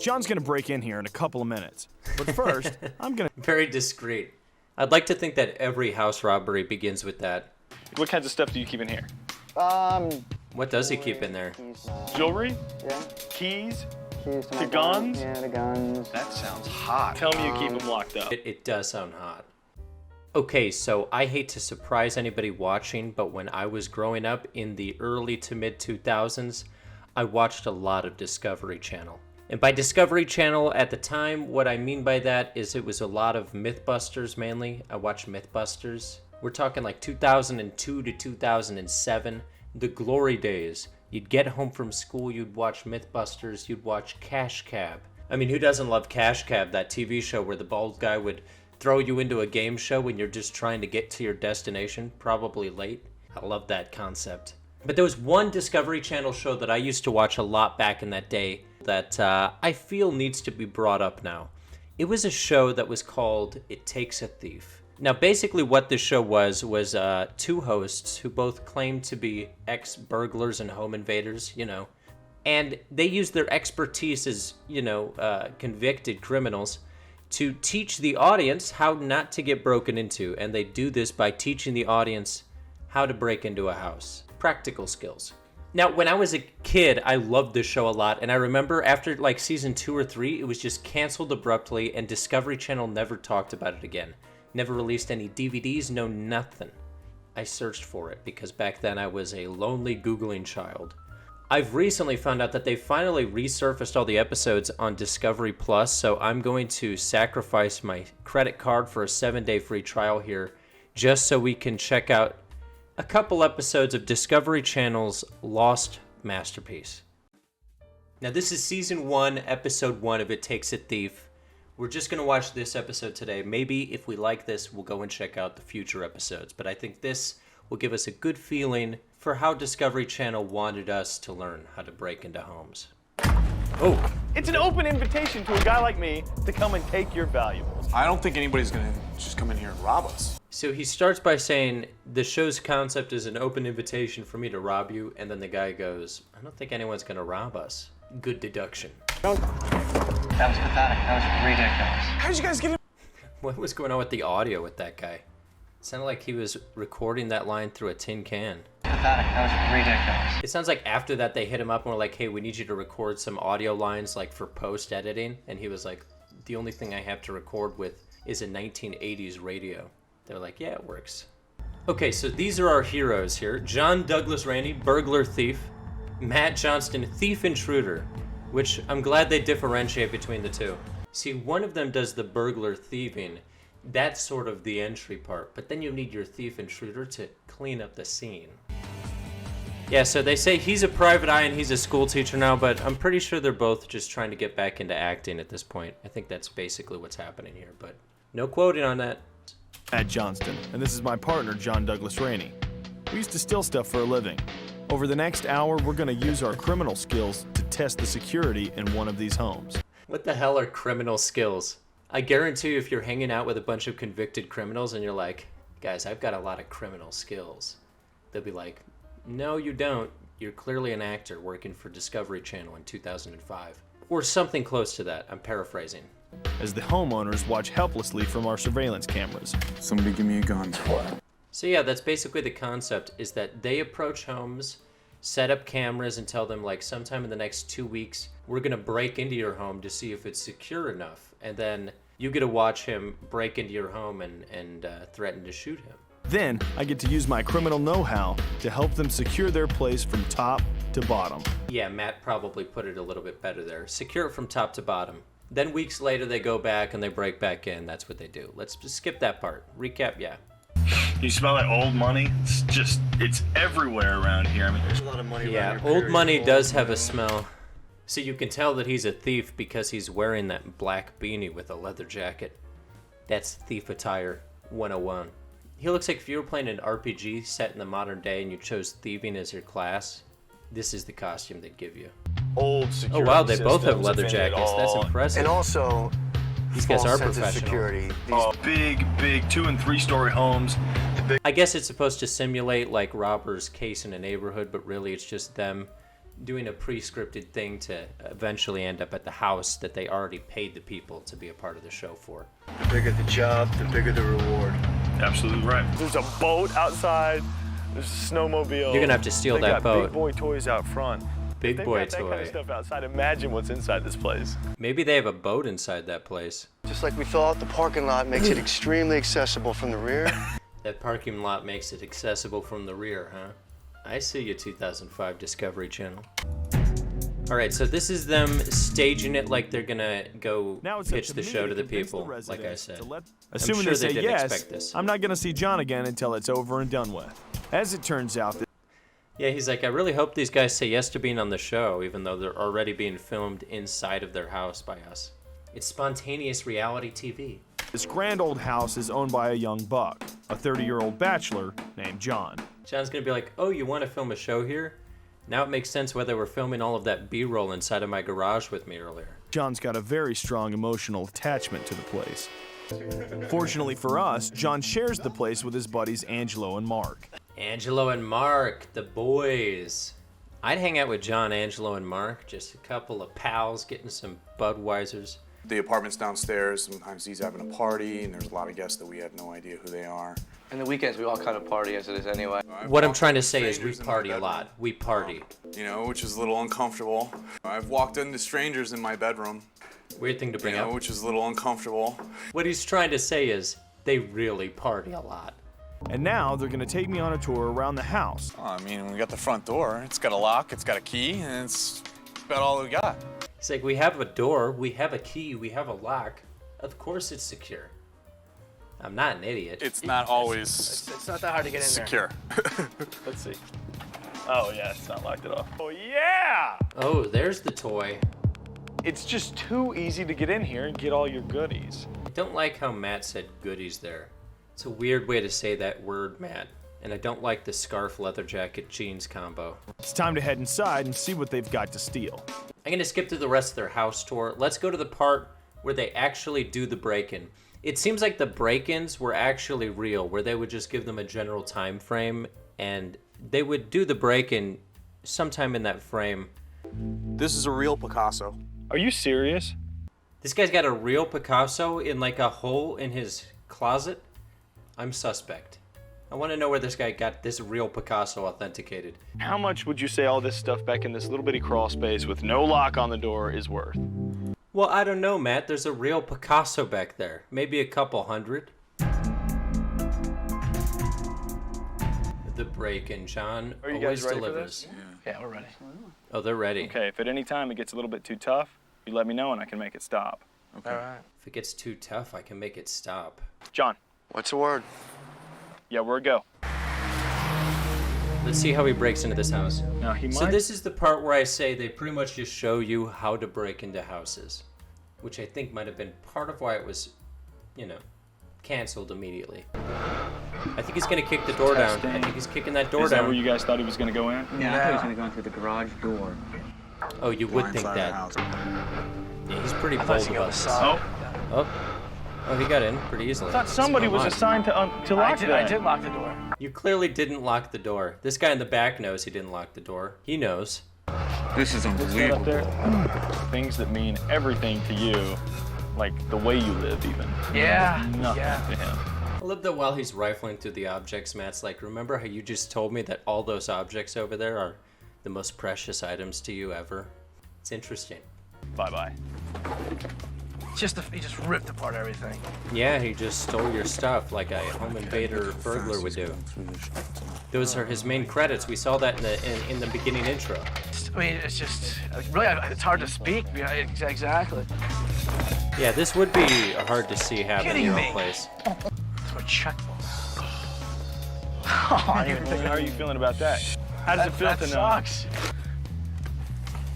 John's gonna break in here in a couple of minutes. But first, I'm gonna... Very discreet. I'd like to think that every house robbery begins with that. What kinds of stuff do you keep in here? What does he keep in there? Jewelry? Yeah. Keys? Keys to The my guns? Yeah, the guns. That sounds hot. Tell me you keep them locked up. It does sound hot. Okay, so I hate to surprise anybody watching, but when I was growing up in the early to mid 2000s, I watched a lot of Discovery Channel. And by Discovery Channel at the time, what I mean by that is it was a lot of Mythbusters mainly. I watched Mythbusters. We're talking like 2002 to 2007, the glory days. You'd get home from school, you'd watch Mythbusters, you'd watch Cash Cab. I mean, who doesn't love Cash Cab, that TV show where the bald guy would throw you into a game show when you're just trying to get to your destination, probably late? I love that concept. But there was one Discovery Channel show that I used to watch a lot back in that day that I feel needs to be brought up now. It was a show that was called It Takes a Thief. Now, basically what this show was two hosts who both claimed to be ex-burglars and home invaders, you know, and they used their expertise as, convicted criminals to teach the audience how not to get broken into, and they do this by teaching the audience how to break into a house. Practical skills. Now, when I was a kid, I loved this show a lot, and I remember after like season 2 or 3, it was just canceled abruptly, and Discovery Channel never talked about it again. Never released any DVDs, no nothing. I searched for it because back then I was a lonely Googling child. I've recently found out that they finally resurfaced all the episodes on Discovery Plus, so I'm going to sacrifice my credit card for a 7-day free trial here just so we can check out a couple episodes of Discovery Channel's Lost Masterpiece. Now this is season 1, episode 1 of It Takes a Thief. We're just going to watch this episode today. Maybe if we like this, we'll go and check out the future episodes. But I think this will give us a good feeling for how Discovery Channel wanted us to learn how to break into homes. Oh! It's an open invitation to a guy like me to come and take your valuables. I don't think anybody's gonna just come in here and rob us. So he starts by saying, the show's concept is an open invitation for me to rob you, and then the guy goes, I don't think anyone's gonna rob us. Good deduction. That was pathetic. That was ridiculous. How did you guys get in? What was going on with the audio with that guy? It sounded like he was recording that line through a tin can. Pathetic. That was ridiculous. It sounds like after that they hit him up and were like, hey, we need you to record some audio lines like for post-editing. And he was like, the only thing I have to record with is a 1980s radio. They're like, yeah, it works. Okay, so these are our heroes here. John Douglas Rainey, burglar thief. Matt Johnston, thief intruder. Which I'm glad they differentiate between the two. See, one of them does the burglar thieving. That's sort of the entry part. But then you need your thief intruder to clean up the scene. Yeah, so they say he's a private eye and he's a school teacher now, but I'm pretty sure they're both just trying to get back into acting at this point. I think that's basically what's happening here, but no quoting on that. Matt Johnston, and this is my partner, John Douglas Rainey. We used to steal stuff for a living. Over the next hour, we're going to use our criminal skills to test the security in one of these homes. What the hell are criminal skills? I guarantee you if you're hanging out with a bunch of convicted criminals and you're like, guys, I've got a lot of criminal skills, they'll be like, no, you don't. You're clearly an actor working for Discovery Channel in 2005. Or something close to that. I'm paraphrasing. As the homeowners watch helplessly from our surveillance cameras. Somebody give me a gun. So yeah, that's basically the concept, is that they approach homes, set up cameras and tell them like sometime in the next 2 weeks, we're going to break into your home to see if it's secure enough. And then you get to watch him break into your home and threaten to shoot him. Then I get to use my criminal know-how to help them secure their place from top to bottom. Yeah, Matt probably put it a little bit better there. Secure it from top to bottom. Then weeks later they go back and they break back in. That's what they do. Let's just skip that part. Recap, yeah. You smell that old money? It's everywhere around here. I mean, there's a lot of money Yeah, old money does have a smell. So you can tell that he's a thief because he's wearing that black beanie with a leather jacket. That's thief attire 101. He looks like if you were playing an RPG set in the modern day and you chose thieving as your class, this is the costume they'd give you. Old security Oh wow, they both have systems, leather if any at jackets. That's all. impressive. And also, These guys false are sense of professional. security. Big 2- and 3-story homes. I guess it's supposed to simulate like robbers' case in a neighborhood, but really it's just them doing a pre-scripted thing to eventually end up at the house that they already paid the people to be a part of the show for. The bigger the job, the bigger the reward. Absolutely right. There's a boat outside. There's a snowmobile. You're gonna have to steal They that got boat. Big boy toys out front. Big They've boy got that kind of toy. stuff outside. Imagine what's inside this place. Maybe they have a boat inside that place. Just like we thought, the parking lot makes it extremely accessible from the rear. That parking lot makes it accessible from the rear, huh? I see you, 2005 Discovery Channel. All right, so this is them staging it like they're gonna go Now it's up pitch to the me show to the convince people, like I residents said. to Assuming sure they they say didn't yes, expect this. I'm not gonna see John again until it's over and done with. As it turns out, Yeah, he's like, I really hope these guys say yes to being on the show, even though they're already being filmed inside of their house by us. It's spontaneous reality TV. this grand old house is owned by a young buck, a 30-year-old bachelor named John. John's gonna be like, oh, you want to film a show here? Now it makes sense why they were filming all of that B-roll inside of my garage with me earlier. John's got a very strong emotional attachment to the place. Fortunately for us, John shares the place with his buddies Angelo and Mark. Angelo and Mark, the boys. I'd hang out with John, Angelo, and Mark, just a couple of pals getting some Budweisers. The apartment's downstairs. Sometimes he's having a party, and there's a lot of guests that we have no idea who they are. And the weekends, we all kind of party as it is anyway. What I'm trying to say is we party a lot. We party. You know, which is a little uncomfortable. I've walked into strangers in my bedroom, Weird thing to bring up. which is a little uncomfortable. What he's trying to say is they really party a lot. And now they're gonna take me on a tour around the house. I mean, we got the front door. It's got a lock, it's got a key, and it's about all we got. It's like, we have a door, we have a key, we have a lock. Of course it's secure. I'm not an idiot. It's not always It's not that hard to get in secure. Let's see. Oh yeah, it's not locked at all. Oh yeah! Oh, there's the toy. It's just too easy to get in here and get all your goodies. I don't like how Matt said goodies there. It's a weird way to say that word, Matt. And I don't like the scarf leather jacket jeans combo. It's time to head inside and see what they've got to steal. I'm gonna skip through the rest of their house tour. Let's go to the part where they actually do the break-in. It seems like the break-ins were actually real, where they would just give them a general time frame and they would do the break-in sometime in that frame. This is a real Picasso. Are you serious? This guy's got a real Picasso in like a hole in his closet. I'm suspect. I want to know where this guy got this real Picasso authenticated. How much would you say all this stuff back in this little bitty crawl space with no lock on the door is worth? Well, I don't know, Matt. There's a real Picasso back there. Maybe a couple hundred. The break-in, John Are you always guys ready for delivers. Yeah, we're ready. Oh, they're ready. Okay, if at any time it gets a little bit too tough, you let me know and I can make it stop. All right. If it gets too tough, I can make it stop. John, What's the word? yeah, we're a go. Let's see how he breaks into this house. Now he So this is the part where I say they pretty much just show you how to break into houses, which I think might have been part of why it was, you know, canceled immediately. I think he's gonna kick the door down. I think he's kicking that door Is that down. where you guys thought he was gonna go in? Yeah, I thought he was going to go in through the garage door. Oh, you would think that. Yeah, he's pretty bold about this. Oh, he got in pretty easily. I thought somebody was assigned to lock that. I did lock the door. You clearly didn't lock the door. This guy in the back knows he didn't lock the door. He knows. This is What's that up there? Things that mean everything to you, like the way you live even. Yeah. Nothing Yeah. to him. I love that while he's rifling through the objects, Matt's like, remember how you just told me that all those objects over there are the most precious items to you ever? It's interesting. Bye-bye. He just ripped apart everything. Yeah, he just stole your stuff like a home invader burglar would do. Those are his main credits. We saw that in the beginning intro. I mean, it's just really it's hard to speak. Yeah, exactly. Yeah, this would be hard to see happen in Kidding your own me. place. It's my checkbook. Oh, I didn't even think How are you feeling about that? How does it feel that to know? sucks.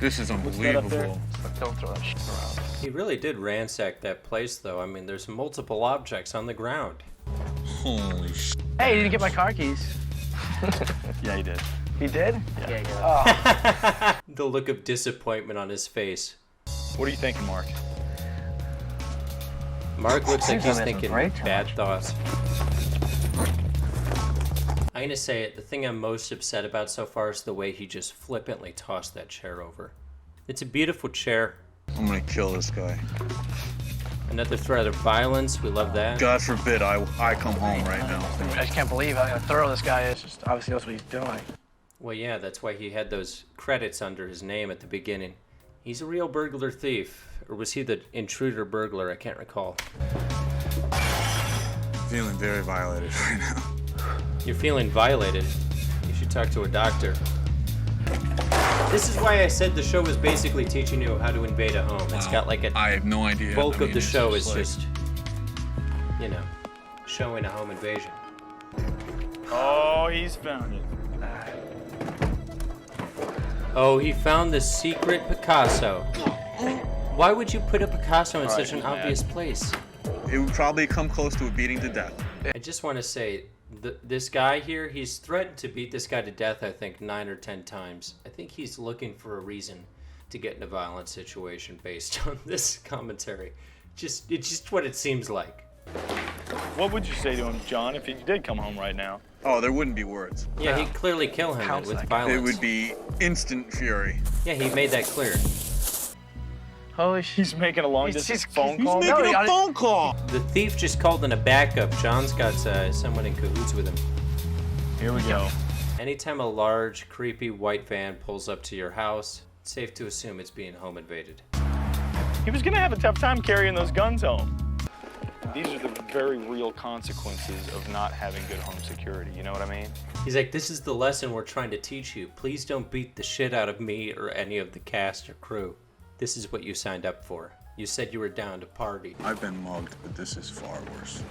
This is that up there? unbelievable. Don't throw that shit around. He really did ransack that place, though. I mean, there's multiple objects on the ground. Holy sh! Hey, you didn't get my car keys. Yeah, he did. He did? Yeah. The look of disappointment on his face. What are you thinking, Mark? Mark looks like think he's I'm in thinking great bad thoughts. I'm gonna say it, the thing I'm most upset about so far is the way he just flippantly tossed that chair over. It's a beautiful chair. I'm gonna kill this guy. Another threat of violence, we love that. God forbid I come home right now. I just can't believe how thorough this guy is. Just obviously knows what he's doing. Well, yeah, that's why he had those credits under his name at the beginning. He's a real burglar thief. Or was he the intruder burglar? I can't recall. Feeling very violated right now. You're feeling violated. You should talk to a doctor. This is why I said the show is basically teaching you how to invade a home. It's got like a I have no idea. bulk I mean, of the it's show is like- just, you know, showing a home invasion. Oh, he's found it. Oh, he found the secret Picasso. Why would you put a Picasso in such an he's mad. obvious place? It would probably come close to a beating to death. I just want to say, this guy here, he's threatened to beat this guy to death, I think, 9 or 10 times. I think he's looking for a reason to get in a violent situation based on this commentary. It's just what it seems like. What would you say to him, John, if he did come home right now? Oh, there wouldn't be words. Yeah, he'd clearly kill him Counts with that violence. It would be instant fury. Yeah, he made that clear. Holy shit. He's making a long-distance phone He's call. making No, a phone call. The thief just called in a backup. John's got someone in cahoots with him. Here we go. Anytime a large, creepy white van pulls up to your house, it's safe to assume it's being home invaded. He was gonna have a tough time carrying those guns home. These are the very real consequences of not having good home security, you know what I mean? He's like, this is the lesson we're trying to teach you. Please don't beat the shit out of me or any of the cast or crew. This is what you signed up for. You said you were down to party. I've been mugged, but this is far worse.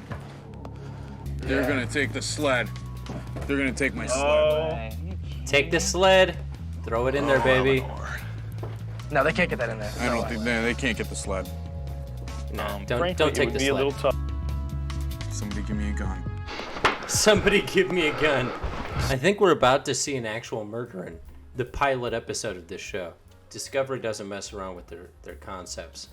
They're gonna take the sled. They're gonna take my sled. Take the sled, throw it in there, baby. No, they can't get that in there. I don't think they can't get the sled. No, Frankly, don't it take would the be sled. a little tough. Somebody give me a gun. Somebody give me a gun. I think we're about to see an actual murder in the pilot episode of this show. Discovery doesn't mess around with their concepts.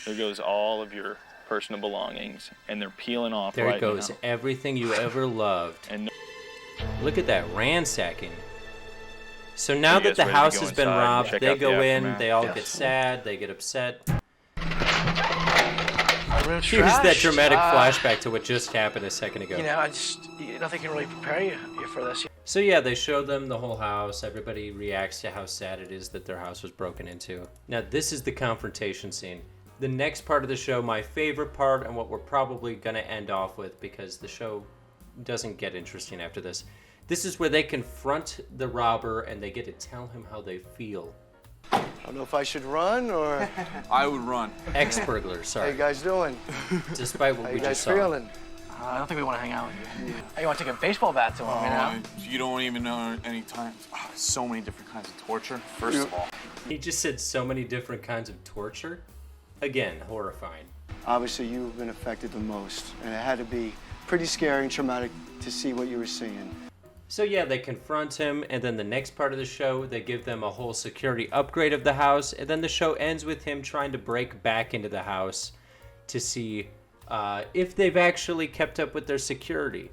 There goes all of your personal belongings, and they're peeling off There right goes now. everything you ever loved. And Look at that ransacking. So now You that guys the ready to house go has been inside and robbed, check they out the go in, aftermath? they all Yes. get sad, they get upset. Real Here's that trash. dramatic flashback to what just happened a second ago. You know, nothing can really prepare you for this. So yeah, they show them the whole house. Everybody reacts to how sad it is that their house was broken into. Now this is the confrontation scene. The next part of the show, my favorite part, and what we're probably gonna end off with because the show doesn't get interesting after this. This is where they confront the robber and they get to tell him how they feel. I don't know if I should run or I would run. Ex-burglar, how you sorry. guys doing? Despite what How we you guys just saw. feeling? I don't think we want to hang out with you. Hey, you want to take a baseball bat to him, you know? You don't even know any time. So many different kinds of torture. First of all, He just said so many different kinds of torture. Again, horrifying. Obviously, you've been affected the most, and it had to be pretty scary and traumatic to see what you were seeing. So yeah, they confront him, and then the next part of the show, they give them a whole security upgrade of the house, and then the show ends with him trying to break back into the house to see if they've actually kept up with their security.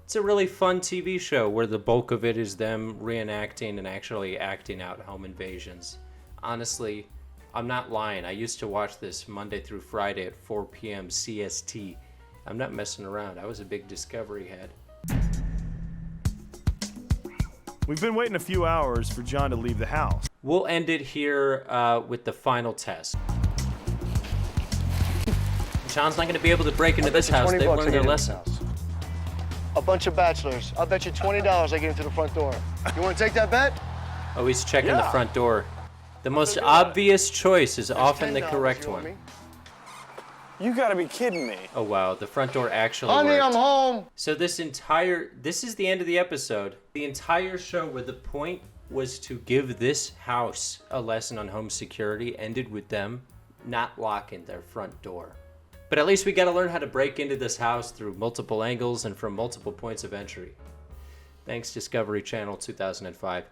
It's a really fun TV show where the bulk of it is them reenacting and actually acting out home invasions. Honestly, I'm not lying. I used to watch this Monday through Friday at 4 p.m. CST. I'm not messing around. I was a big Discovery head. We've been waiting a few hours for John to leave the house. We'll end it here with the final test. John's not going to be able to break into this house. They've learned their lesson. A bunch of bachelors. I'll bet you $20 I get into the front door. You want to take that bet? Oh, he's checking the Yeah. front door. The most do that. obvious choice is often the $10, correct you want one. me? You gotta be kidding me. Oh wow, the front door actually Honey, worked. I'm home. So this is the end of the episode. The entire show where the point was to give this house a lesson on home security ended with them not locking their front door. But at least we got to learn how to break into this house through multiple angles and from multiple points of entry. Thanks Discovery Channel 2005.